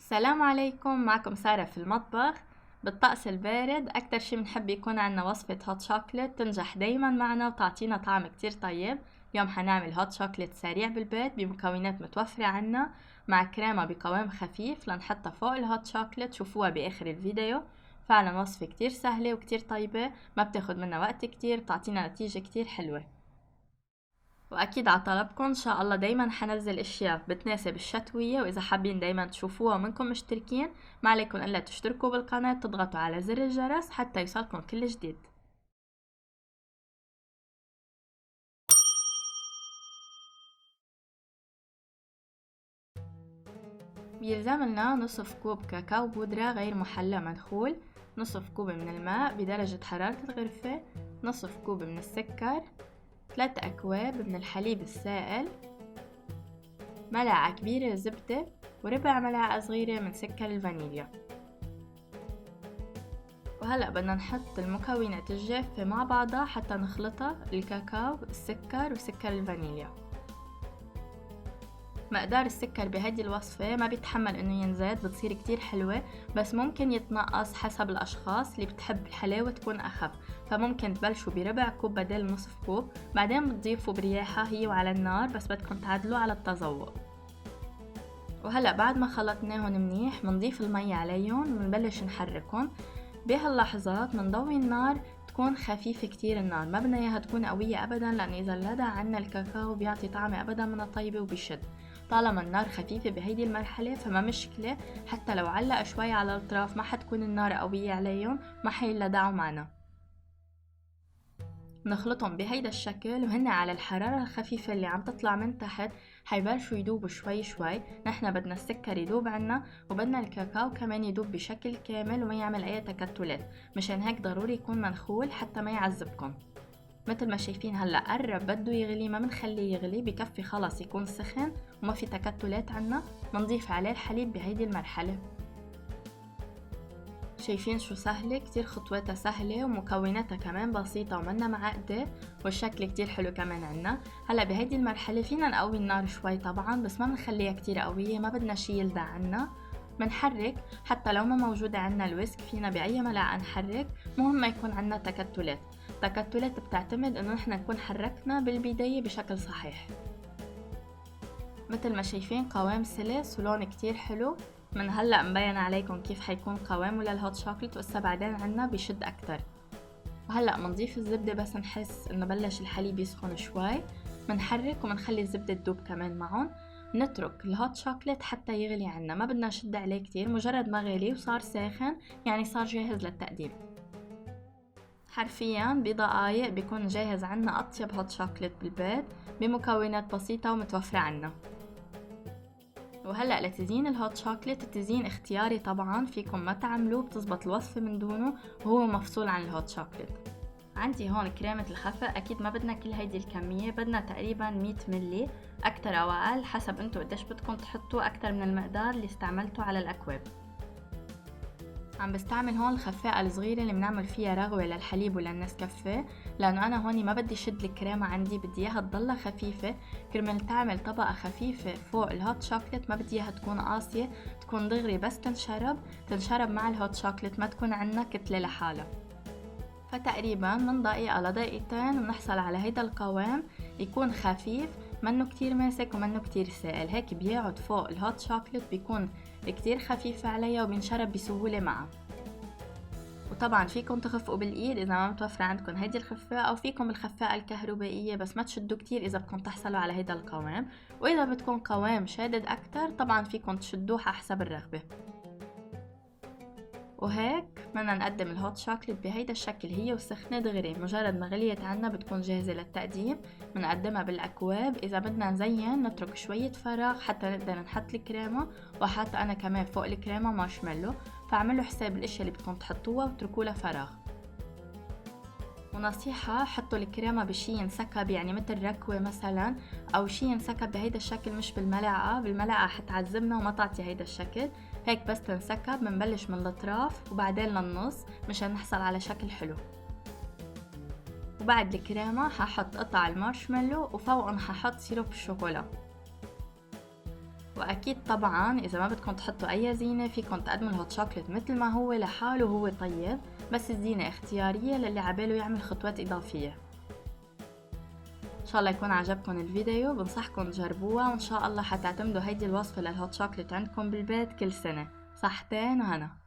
السلام عليكم، معكم سارة في المطبخ. بالطقس البارد أكتر شي بنحب يكون عنا وصفة هوت شوكليت تنجح دايما معنا وتعطينا طعم كتير طيب. اليوم حنعمل هوت شوكليت سريع بالبيت بمكونات متوفرة عنا، مع كريمة بقوام خفيف لنحطها فوق الهوت شوكليت. شوفوها بآخر الفيديو. فعلا وصفة كتير سهلة وكتير طيبة، ما بتاخد منا وقت كتير، بتعطينا نتيجة كتير حلوة. واكيد على طلبكم ان شاء الله دايما حنزل اشياء بتناسب الشتوية، واذا حابين دايما تشوفوها ومنكم مشتركين ما عليكم الا تشتركوا بالقناة، تضغطوا على زر الجرس حتى يوصلكم كل جديد. بيلزم لنا نصف كوب كاكاو بودرة غير محلى منخول، نصف كوب من الماء بدرجة حرارة الغرفة، نصف كوب من السكر، 3 أكواب من الحليب السائل، ملعقة كبيرة زبدة، وربع ملعقة صغيرة من سكر الفانيليا. وهلأ بدنا نحط المكونات الجافة مع بعضها حتى نخلطها، الكاكاو، السكر وسكر الفانيليا. مقدار السكر بهدي الوصفة ما بيتحمل انه ينزاد، بتصير كتير حلوة، بس ممكن يتنقص حسب الاشخاص اللي بتحب الحلاوة تكون اخف، فممكن تبلشوا بربع كوب بدل نصف كوب، بعدين بتضيفوا برياحة هي وعلى النار، بس بدكم تعدلوا على التذوق. وهلأ بعد ما خلطناهم منيح بنضيف المي عليهم وبنبلش نحركهم. بهاللحظات منضوي النار تكون خفيفة كتير، النار ما بدنا اياها تكون قوية ابدا، لان اذا لدى عنا الكاكاو بيعطي طعمة ابدا من الطيبة وبيشد. طالما النار خفيفة بهيدي المرحلة فما مشكلة، حتى لو علق شوي على الاطراف ما حتكون النار قوية عليهم، ما حيلدعوا معنا. نخلطهم بهيدا الشكل وهن على الحرارة الخفيفة اللي عم تطلع من تحت، حيبلشوا يدوبوا شوي شوي. نحن بدنا السكر يدوب عنا، وبدنا الكاكاو كمان يدوب بشكل كامل وما يعمل اي تكتلات، مشان هيك ضروري يكون منخول حتى ما يعذبكم. مثل ما شايفين هلا قرب بده يغلي، ما بنخليه يغلي، بكفي خلاص يكون سخن وما في تكتلات عنا. بنضيف عليه الحليب بهيدي المرحلة. شايفين شو سهلة؟ كتير خطواتها سهلة ومكوناتها كمان بسيطة ومنا معقدة، والشكل كتير حلو كمان عنا. هلا بهيدي المرحلة فينا نقوي النار شوي طبعا، بس ما بنخليها كتير قوية، ما بدنا شي يلدع عنا. منحرك حتى لو ما موجودة عنا الويسك، فينا بأي ملعقة نحرك، مهم ما يكون عنا تكتلات. تكتلات بتعتمد انه نحن نكون حركنا بالبداية بشكل صحيح. مثل ما شايفين قوام سلس ولون كتير حلو. من هلأ مبين عليكم كيف حيكون قوامه للهوت شوكليت، وإسا بعدين عنا بيشد أكتر. وهلأ منضيف الزبدة بس نحس إنه بلش الحليب يسخن شوي، منحرك ومنخلي الزبدة تدوب كمان معهم. نترك الهوت شوكليت حتى يغلي عنا، ما بدنا نشد عليه كتير، مجرد ما غلي وصار ساخن يعني صار جاهز للتقديم. حرفيا بدقايق بيكون جاهز عنا أطيب هوت شوكليت بالبيت بمكونات بسيطة ومتوفرة عنا. وهلأ لتزيين الهوت شوكليت، التزيين اختياري طبعا، فيكم ما تعملوه، بتزبط الوصفة من دونه وهو مفصول عن الهوت شوكليت. عندي هون كريمة الخفق، أكيد ما بدنا كل هيدي الكمية، بدنا تقريبا 100 ملي، أكتر أو أقل حسب انتو قديش بدكم تحطوا أكتر من المقدار اللي استعملته على الأكواب. عم بستعمل هون الخفاقة الصغيرة اللي بنعمل فيها رغوة للحليب وللنسكافيه، لأنه أنا هون ما بدي شد الكريمة عندي، بدي إياها تضلها خفيفة، كرمال تعمل طبقة خفيفة فوق الهوت شوكليت، ما بدي إياها تكون قاسية، تكون دغري بس تنشرب مع الهوت شوكليت، ما تكون عنا كتلة لحالها. فتقريبا من دقيقة لدقيقتين بنحصل على هيدا القوام، يكون خفيف، منه كتير ماسك ومنه كتير سائل، هيك بيقعد فوق الهوت شوكليت، بيكون كتير خفيف عليها وبينشرب بسهولة معه. وطبعا فيكم تخفقوا بالايد اذا ما متوفرة عندكم هيدي الخفاقة، او فيكم الخفاقة الكهربائية، بس ما تشدوا كتير اذا بدكم تحصلوا على هيدا القوام. واذا بدكم قوام شادد اكتر طبعا فيكم تشدوه حسب الرغبة. وهيك بدنا نقدم الهوت شوكليت بهيدا الشكل، هي وسخنة دغري، مجرد ما غليت عنا بتكون جاهزة للتقديم. بنقدمها بالاكواب، اذا بدنا نزين نترك شوية فراغ حتى نقدر نحط الكريمة، وحاطة انا كمان فوق الكريمة مارشميلو، فاعملوا حساب الاشياء اللي بدكم تحطوها وتركوا لها فراغ. ونصيحة، حطوا الكريمة بشي ينسكب، يعني مثل ركوة مثلا، او شي ينسكب بهيدا الشكل، مش بالملعقة حتعذبنا وما تعطي هيدا الشكل. هيك بس تنسكب، بنبلش من الاطراف وبعدين للنص مشان نحصل على شكل حلو. وبعد الكريمة ححط قطع المارشميلو، وفوقهم ححط سيروب الشوكولا. واكيد طبعا اذا ما بدكم تحطوا اي زينة فيكم تقدموا الهوت شوكليت مثل ما هو لحاله وهو طيب، بس الزينة اختيارية للي عباله يعمل خطوات اضافية. ان شاء الله يكون عجبكم الفيديو، بنصحكم تجربوها وان شاء الله حتعتمدوا هيدي الوصفة للهوت شوكليت عندكم بالبيت كل سنة. صحتين وهنا.